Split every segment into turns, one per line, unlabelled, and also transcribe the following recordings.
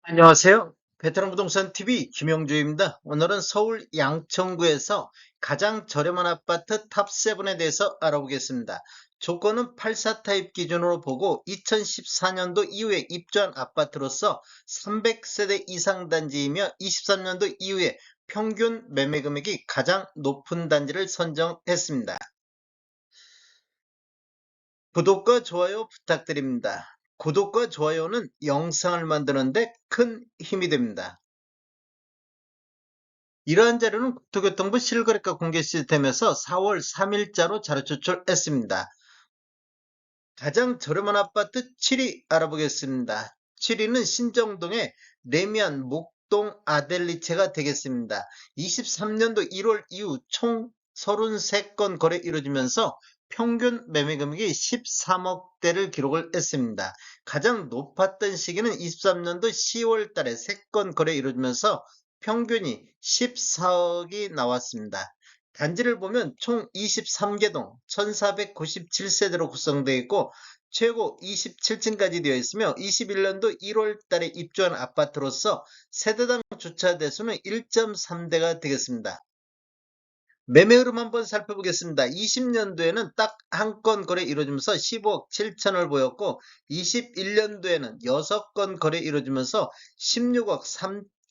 안녕하세요. 베테랑 부동산 TV 김영주입니다. 오늘은 서울 양천구에서 가장 저렴한 아파트 탑7에 대해서 알아보겠습니다. 조건은 84 타입 기준으로 보고 2014년도 이후에 입주한 아파트로서 300세대 이상 단지이며 23년도 이후에 평균 매매 금액이 가장 높은 단지를 선정했습니다. 구독과 좋아요 부탁드립니다. 구독과 좋아요는 영상을 만드는데 큰 힘이 됩니다. 이러한 자료는 국토교통부 실거래가 공개 시스템에서 4월 3일자로 자료 추출했습니다. 가장 저렴한 아파트 7위 알아보겠습니다. 7위는 신정동의 레미안 목동 아델리체가 되겠습니다. 23년도 1월 이후 총 33건 거래 이루어지면서 평균 매매 금액이 13억대를 기록을 했습니다. 가장 높았던 시기는 23년도 10월 달에 3건 거래 이루어지면서 평균이 14억이 나왔습니다. 단지를 보면 총 23개 동 1497세대로 구성되어 있고 최고 27층까지 되어 있으며 21년도 1월 달에 입주한 아파트로서 세대당 주차 대수는 1.3대가 되겠습니다. 매매 흐름 한번 살펴보겠습니다. 20년도에는 딱 한 건 거래 이루어지면서 15억 7천을 보였고 21년도에는 6건 거래 이루어지면서 16억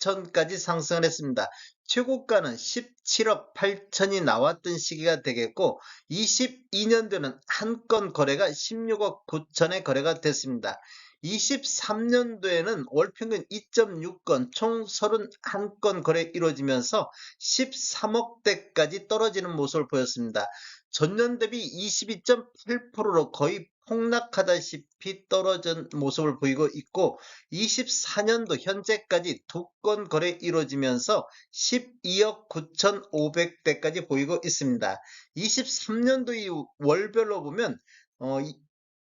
3천까지 상승을 했습니다. 최고가는 17억 8천이 나왔던 시기가 되겠고 22년도에는 한 건 거래가 16억 9천의 거래가 됐습니다. 23년도에는 월평균 2.6건 총 31건 거래 이루어지면서 13억대까지 떨어지는 모습을 보였습니다. 전년 대비 22.8%로 거의 폭락하다시피 떨어진 모습을 보이고 있고 24년도 현재까지 2건 거래 이루어지면서 12억 9,500대까지 보이고 있습니다. 23년도 이후 월별로 보면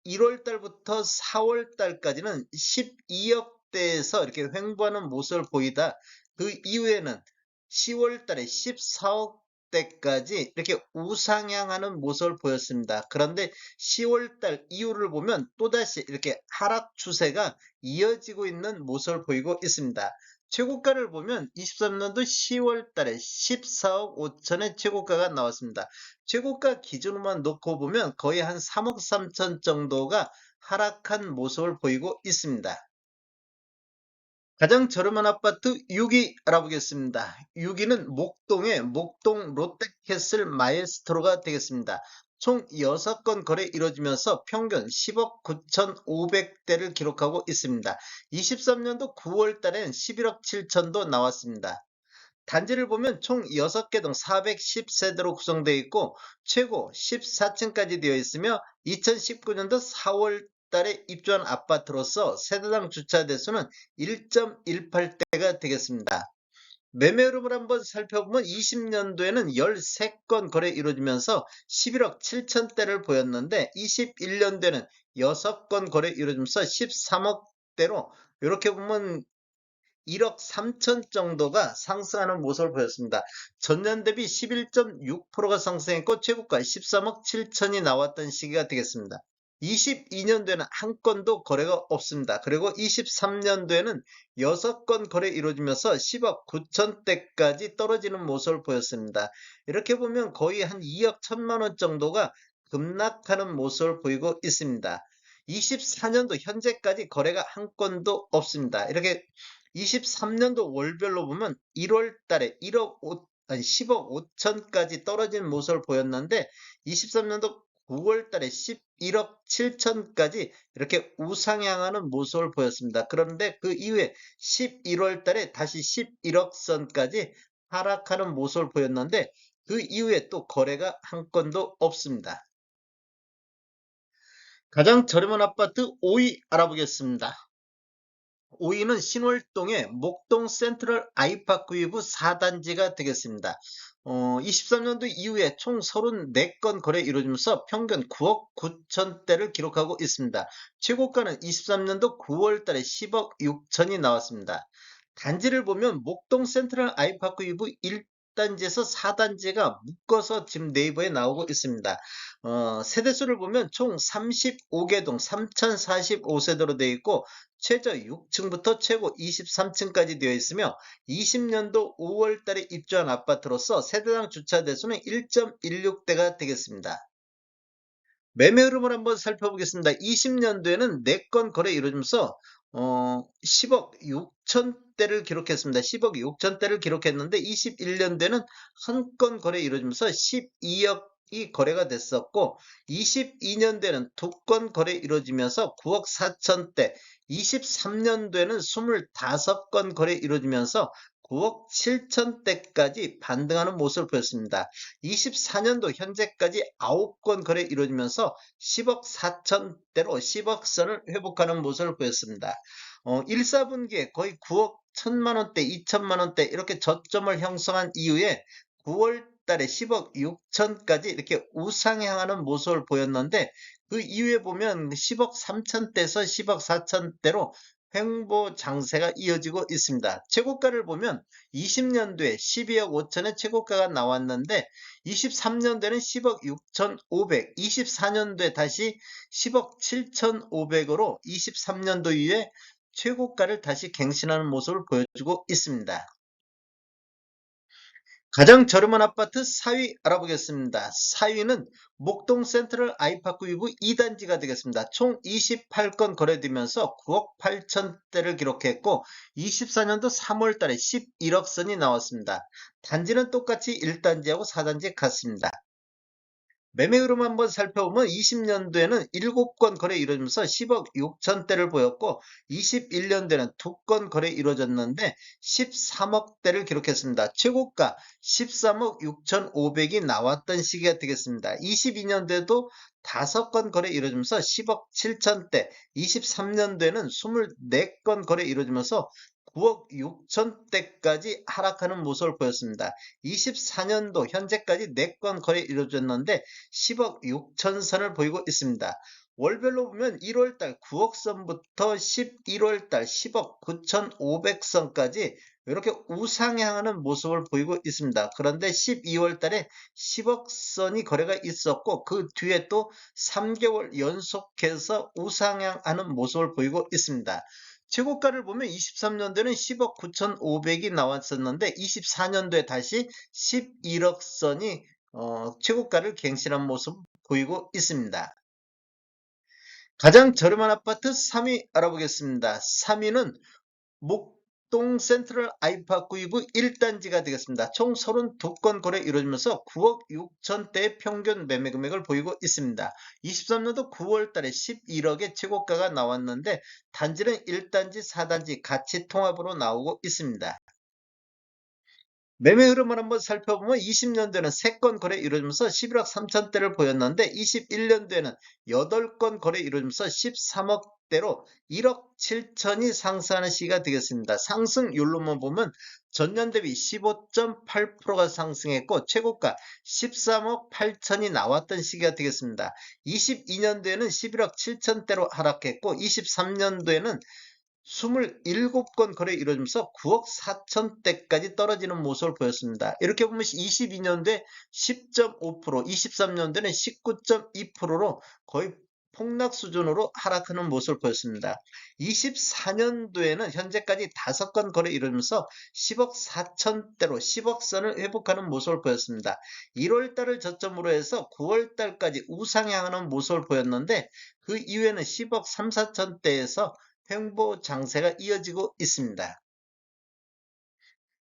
1월 달부터 4월 달까지는 12억대에서 이렇게 횡보하는 모습을 보이다. 그 이후에는 10월 달에 14억대까지 이렇게 우상향하는 모습을 보였습니다. 그런데 10월 달 이후를 보면 또다시 이렇게 하락 추세가 이어지고 있는 모습을 보이고 있습니다. 최고가를 보면 23년도 10월 달에 14억 5천의 최고가가 나왔습니다. 최고가 기준으로만 놓고 보면 거의 한 3억 3천 정도가 하락한 모습을 보이고 있습니다. 가장 저렴한 아파트 6위 알아보겠습니다. 6위는 목동의 목동 롯데캐슬 마에스트로가 되겠습니다. 총 6건 거래 이루어지면서 평균 10억 9,500대를 기록하고 있습니다. 23년도 9월 달엔 11억 7천도 나왔습니다. 단지를 보면 총 6개 동 410세대로 구성되어 있고 최고 14층까지 되어 있으며 2019년도 4월 달에 입주한 아파트로서 세대당 주차 대수는 1.18대가 되겠습니다. 매매 흐름을 한번 살펴보면 20년도에는 13건 거래 이루어지면서 11억 7천대를 보였는데 21년도에는 6건 거래 이루어지면서 13억대로 이렇게 보면 1억 3천 정도가 상승하는 모습을 보였습니다. 전년 대비 11.6%가 상승했고 최고가 13억 7천이 나왔던 시기가 되겠습니다. 22년도에는 한 건도 거래가 없습니다. 그리고 23년도에는 6건 거래 이루어지면서 10억 9천대까지 떨어지는 모습을 보였습니다. 이렇게 보면 거의 한 2억 1천만 원 정도가 급락하는 모습을 보이고 있습니다. 24년도 현재까지 거래가 한 건도 없습니다. 이렇게 23년도 월별로 보면 1월 달에 10억 5천까지 떨어진 모습을 보였는데 23년도 9월 달에 11억 7천까지 이렇게 우상향하는 모습을 보였습니다. 그런데 그 이후에 11월 달에 다시 11억 선까지 하락하는 모습을 보였는데 그 이후에 또 거래가 한 건도 없습니다. 가장 저렴한 아파트 5위 알아보겠습니다. 5위는 신월동의 목동 센트럴 아이파크 위브 4단지가 되겠습니다. 23년도 이후에 총 34건 거래 이루어지면서 평균 9억 9천대를 기록하고 있습니다. 최고가는 23년도 9월 달에 10억 6천이 나왔습니다. 단지를 보면 목동 센트럴 아이파크 위브 1단지에서 4단지가 묶어서 지금 네이버에 나오고 있습니다. 세대수를 보면 총 35개동 3045세대로 되어 있고 최저 6층부터 최고 23층까지 되어 있으며 20년도 5월 달에 입주한 아파트로서 세대당 주차 대수는 1.16대가 되겠습니다. 매매 흐름을 한번 살펴보겠습니다. 20년도에는 4건 거래 이루어지면서 10억 6천대를 기록했습니다. 10억 6천대를 기록했는데 21년도에는 한 건 거래 이루어지면서 12억이 거래가 됐었고 22년도에는 2건 거래 이루어지면서 9억 4천대, 23년도에는 25건 거래 이루어지면서 9억 7천대까지 반등하는 모습을 보였습니다. 24년도 현재까지 9건 거래 이루어지면서 10억 4천대로 10억 선을 회복하는 모습을 보였습니다. 1, 4분기에 거의 9억 1천만 원대, 2천만 원대 이렇게 저점을 형성한 이후에 9월 달에 10억 6천까지 이렇게 우상향하는 모습을 보였는데 그 이후에 보면 10억 3천대에서 10억 4천대로 횡보 장세가 이어지고 있습니다. 최고가를 보면 20년도에 12억 5천의 최고가가 나왔는데 23년도에는 10억 6,500, 24년도에 다시 10억 7,500으로 23년도 이후에 최고가를 다시 갱신하는 모습을 보여주고 있습니다. 가장 저렴한 아파트 4위 알아보겠습니다. 4위는 목동 센트럴 아이파크 위브 2단지가 되겠습니다. 총 28건 거래되면서 9억 8천대를 기록했고 24년도 3월 달에 11억 선이 나왔습니다. 단지는 똑같이 1단지하고 4단지 같습니다. 매매 흐름 한번 살펴보면 20년도에는 7건 거래 이루어지면서 10억 6천대를 보였고 21년도에는 2건 거래 이루어졌는데 13억대를 기록했습니다. 최고가 13억 6,500이 나왔던 시기가 되겠습니다. 22년도에도 5건 거래 이루어지면서 10억 7천대, 23년도에는 24건 거래 이루어지면서 9억 6천대까지 하락하는 모습을 보였습니다. 24년도 현재까지 4건 거래 이루어졌는데 10억 6천 선을 보이고 있습니다. 월별로 보면 1월달 9억 선부터 11월달 10억 9,500선까지 이렇게 우상향하는 모습을 보이고 있습니다. 그런데 12월달에 10억 선이 거래가 있었고 그 뒤에 또 3개월 연속해서 우상향하는 모습을 보이고 있습니다. 최고가를 보면 23년도에는 10억 9,500이 나왔었는데 24년도에 다시 11억 선이 최고가를 갱신한 모습 보이고 있습니다. 가장 저렴한 아파트 3위 알아보겠습니다. 3위는 목동 센트럴 아이파크 위브 1단지가 되겠습니다. 총 32건 거래 이루어지면서 9억 6천대의 평균 매매 금액을 보이고 있습니다. 23년도 9월 달에 11억의 최고가가 나왔는데 단지는 1단지, 4단지 같이 통합으로 나오고 있습니다. 매매 흐름을 한번 살펴보면 20년도에는 3건 거래 이루어지면서 11억 3천대를 보였는데 21년도에는 8건 거래 이루어지면서 13억대로 1억 7천이 상승하는 시기가 되겠습니다. 상승률로만 보면 전년 대비 15.8%가 상승했고 최고가 13억 8천이 나왔던 시기가 되겠습니다. 22년도에는 11억 7천대로 하락했고 23년도에는 27건 거래 이루어지면서 9억 4천대까지 떨어지는 모습을 보였습니다. 이렇게 보면 22년도에 10.5%, 23년도에는 19.2%로 거의 폭락 수준으로 하락하는 모습을 보였습니다. 24년도에는 현재까지 5건 거래 이루어지면서 10억 4천대로 10억 선을 회복하는 모습을 보였습니다. 1월달을 저점으로 해서 9월달까지 우상향하는 모습을 보였는데 그 이후에는 10억 3, 4천대에서 횡보 장세가 이어지고 있습니다.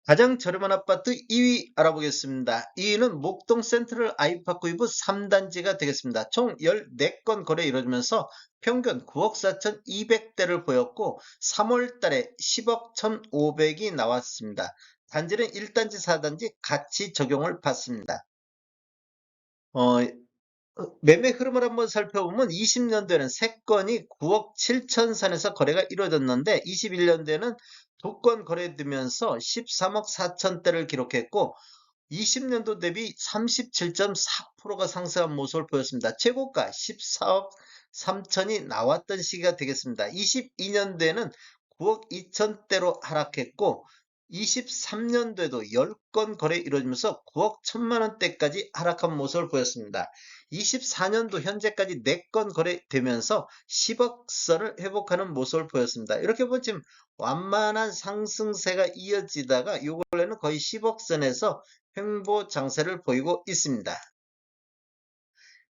가장 저렴한 아파트 2위 알아보겠습니다. 2위는 목동 센트럴 아이파크 위브 3단지가 되겠습니다. 총 14건 거래 이루어지면서 평균 9억 4,200대를 보였고 3월 달에 10억 1,500이 나왔습니다. 단지는 1단지, 4단지 같이 적용을 받습니다. 매매 흐름을 한번 살펴보면 20년도에는 3건이 9억 7천 선에서 거래가 이루어졌는데 21년도에는 2건 거래되면서 13억 4천대를 기록했고 20년도 대비 37.4%가 상승한 모습을 보였습니다. 최고가 14억 3천이 나왔던 시기가 되겠습니다. 22년도에는 9억 2천대로 하락했고 23년도에도 10건 거래 이루어지면서 9억 1천만 원대까지 하락한 모습을 보였습니다. 24년도 현재까지 4건 거래되면서 10억 선을 회복하는 모습을 보였습니다. 이렇게 보면 지금 완만한 상승세가 이어지다가 요 근래는 거의 10억 선에서 횡보 장세를 보이고 있습니다.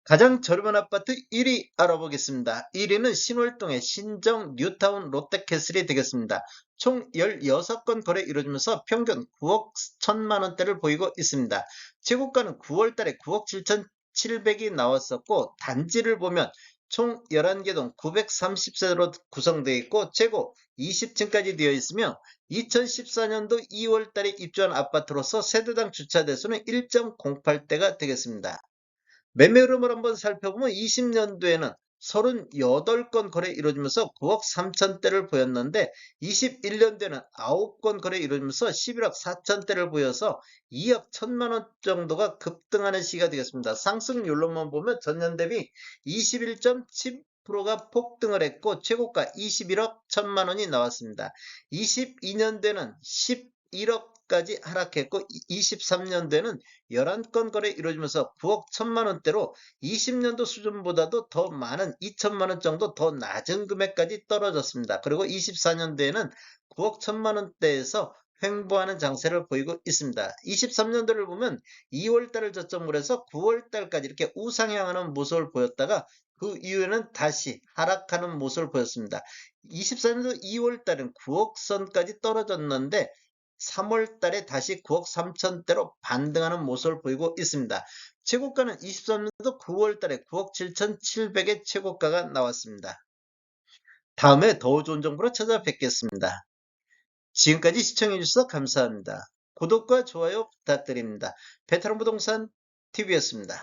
가장 저렴한 아파트 1위 알아보겠습니다. 1위는 신월동의 신정 뉴타운 롯데캐슬이 되겠습니다. 총 16건 거래 이루어지면서 평균 9억 1천만 원대를 보이고 있습니다. 최고가는 9월달에 9억 7,700이 나왔었고 단지를 보면 총 11개 동 930세대로 구성되어 있고 최고 20층까지 되어 있으며 2014년도 2월달에 입주한 아파트로서 세대당 주차 대수는 1.08대가 되겠습니다. 매매 흐름을 한번 살펴보면 20년도에는 38건 거래 이루어지면서 9억 3천대를 보였는데 21년도에는 9건 거래 이루어지면서 11억 4천대를 보여서 2억 1천만 원 정도가 급등하는 시기가 되겠습니다. 상승률로만 보면 전년 대비 21.7%가 폭등을 했고 최고가 21억 1천만 원이 나왔습니다. 22년도에는 11억까지 하락했고 23년도에는 11건 거래 이루어지면서 9억 1천만 원대로 20년도 수준보다도 더 많은 2천만 원 정도 더 낮은 금액까지 떨어졌습니다. 그리고 24년도에는 9억 1천만 원대에서 횡보하는 장세를 보이고 있습니다. 23년도를 보면 2월달을 저점으로 해서 9월달까지 이렇게 우상향하는 모습을 보였다가 그 이후에는 다시 하락하는 모습을 보였습니다. 24년도 2월달은 9억 선까지 떨어졌는데 3월 달에 다시 9억 3천대로 반등하는 모습을 보이고 있습니다. 최고가는 23년도 9월 달에 9억 7,700의 최고가가 나왔습니다. 다음에 더 좋은 정보로 찾아뵙겠습니다. 지금까지 시청해주셔서 감사합니다. 구독과 좋아요 부탁드립니다. 베테랑 부동산 TV였습니다.